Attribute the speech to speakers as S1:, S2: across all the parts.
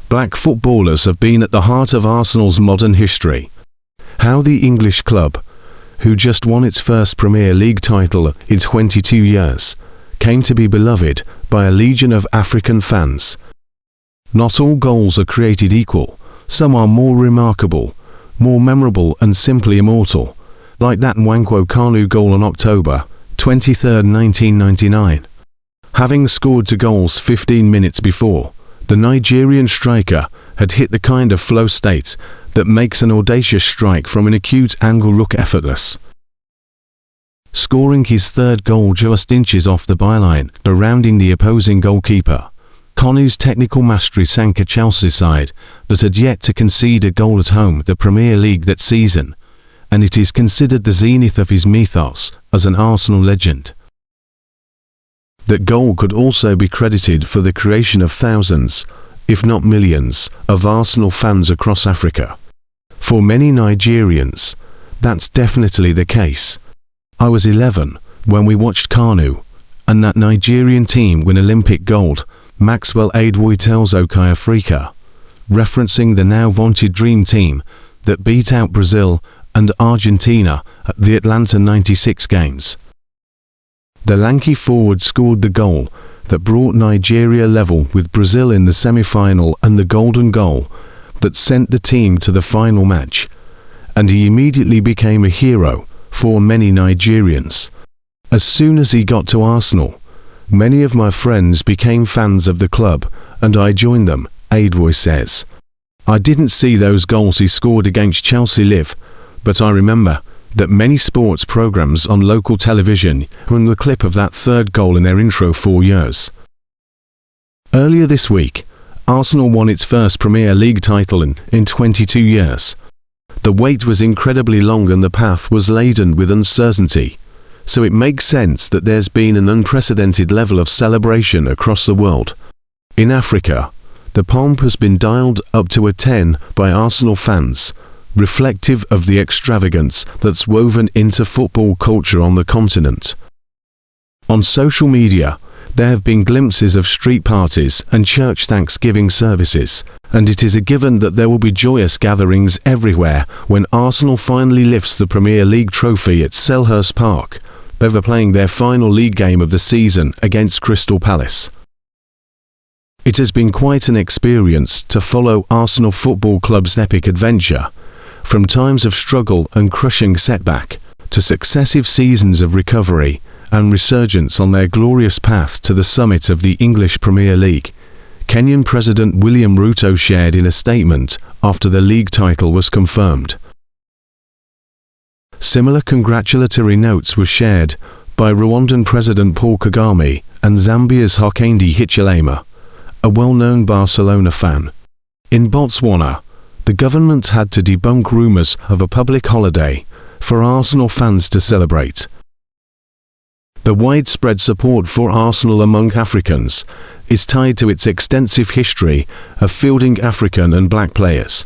S1: Black footballers have been at the heart of Arsenal's modern history. How the English club, who just won its first Premier League title in 22 years, came to be beloved by a legion of African fans. Not all goals are created equal. Some are more remarkable, more memorable and simply immortal, like that Nwankwo Kanu goal on October 23, 1999. Having scored 2 goals 15 minutes before, the Nigerian striker had hit the kind of flow state that makes an audacious strike from an acute angle look effortless. Scoring his 3rd goal just inches off the byline, surrounding the opposing goalkeeper, Kanu's technical mastery sank a Chelsea side that had yet to concede a goal at home the Premier League that season, and it is considered the zenith of his mythos as an Arsenal legend. That goal could also be credited for the creation of thousands, if not millions, of Arsenal fans across Africa. For many Nigerians, that's definitely the case. I was 11 when we watched Kanu and that Nigerian team win Olympic gold. Maxwell Adewoye tells Okai Africa, referencing the now vaunted Dream Team that beat out Brazil and Argentina at the Atlanta 96 games. The lanky forward scored the goal that brought Nigeria level with Brazil in the semi-final and the golden goal that sent the team to the final match, and he immediately became a hero for many Nigerians. As soon as he got to Arsenal, many of my friends became fans of the club, and I joined them, Adewoye says. I didn't see those goals he scored against Chelsea live, but I remember that many sports programs on local television run the clip of that 3rd goal in their intro 4 years. Earlier this week, Arsenal won its first Premier League title in 22 years. The wait was incredibly long and the path was laden with uncertainty, so it makes sense that there's been an unprecedented level of celebration across the world. In Africa, the pomp has been dialed up to a 10 by Arsenal fans, reflective of the extravagance that's woven into football culture on the continent. On social media, there have been glimpses of street parties and church Thanksgiving services, and it is a given that there will be joyous gatherings everywhere when Arsenal finally lifts the Premier League trophy at Selhurst Park, overplaying their final league game of the season against Crystal Palace. It has been quite an experience to follow Arsenal Football Club's epic adventure, from times of struggle and crushing setback, to successive seasons of recovery and resurgence on their glorious path to the summit of the English Premier League, Kenyan President William Ruto shared in a statement after the league title was confirmed. Similar congratulatory notes were shared by Rwandan President Paul Kagame and Zambia's Hakainde Hichilema, a well-known Barcelona fan. In Botswana, the government had to debunk rumours of a public holiday for Arsenal fans to celebrate. The widespread support for Arsenal among Africans is tied to its extensive history of fielding African and black players.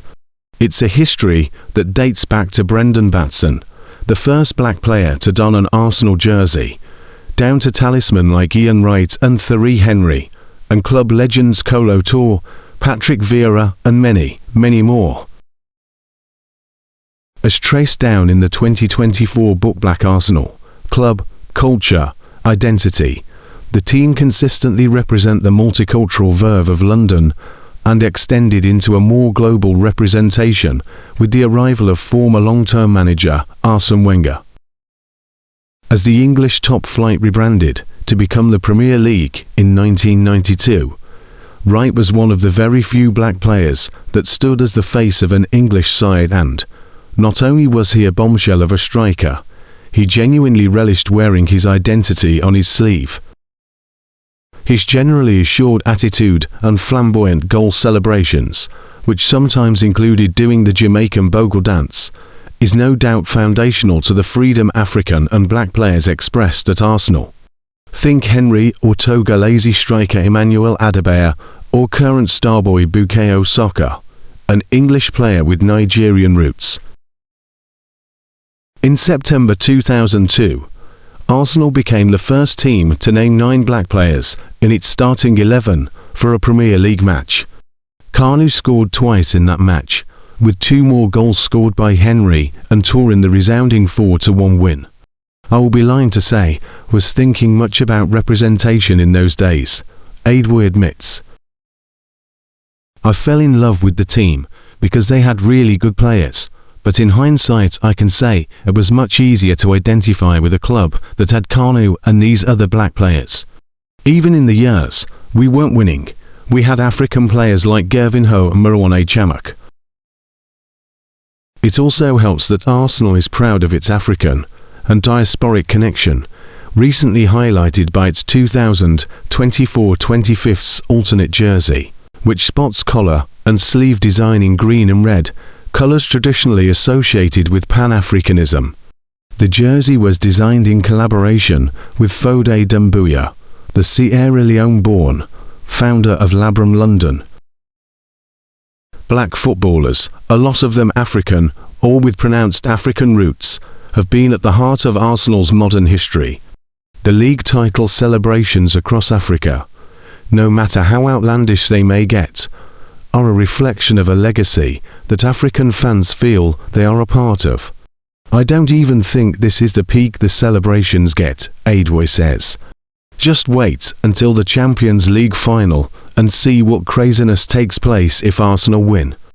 S1: It's a history that dates back to Brendan Batson, the first black player to don an Arsenal jersey, down to talisman like Ian Wright and Thierry Henry, and club legends Kolo Toure, Patrick Vieira and many, many more. As traced down in the 2024 book Black Arsenal, Club, Culture, Identity, the team consistently represent the multicultural verve of London and extended into a more global representation with the arrival of former long-term manager Arsene Wenger. As the English top flight rebranded to become the Premier League in 1992, Wright was one of the very few black players that stood as the face of an English side, and not only was he a bombshell of a striker, he genuinely relished wearing his identity on his sleeve. His generally assured attitude and flamboyant goal celebrations, which sometimes included doing the Jamaican bogle dance, is no doubt foundational to the freedom African and black players expressed at Arsenal. Think Henry or Togolese striker Emmanuel Adebayor or current starboy Bukayosaka, an English player with Nigerian roots. In September 2002, Arsenal became the first team to name 9 black players in its starting 11 for a Premier League match. Kanu scored twice in that match, with 2 more goals scored by Henry and Tor in the resounding 4-1 win. I will be lying to say, was thinking much about representation in those days, Aidwoy admits. I fell in love with the team, because they had really good players, but in hindsight I can say it was much easier to identify with a club that had Kanu and these other black players. Even in the years we weren't winning, we had African players like Gervinho and Marwan Chamakh. It also helps that Arsenal is proud of its African and diasporic connection, recently highlighted by its 2024-25 alternate jersey, which spots collar and sleeve design in green and red, colours traditionally associated with Pan-Africanism. The jersey was designed in collaboration with Fode Doumbouya, the Sierra Leone-born founder of Labrum London. Black footballers, a lot of them African or with pronounced African roots, have been at the heart of Arsenal's modern history. The league title celebrations across Africa, no matter how outlandish they may get, are a reflection of a legacy that African fans feel they are a part of. I don't even think this is the peak the celebrations get, Aidwoy says. Just wait until the Champions League final and see what craziness takes place if Arsenal win.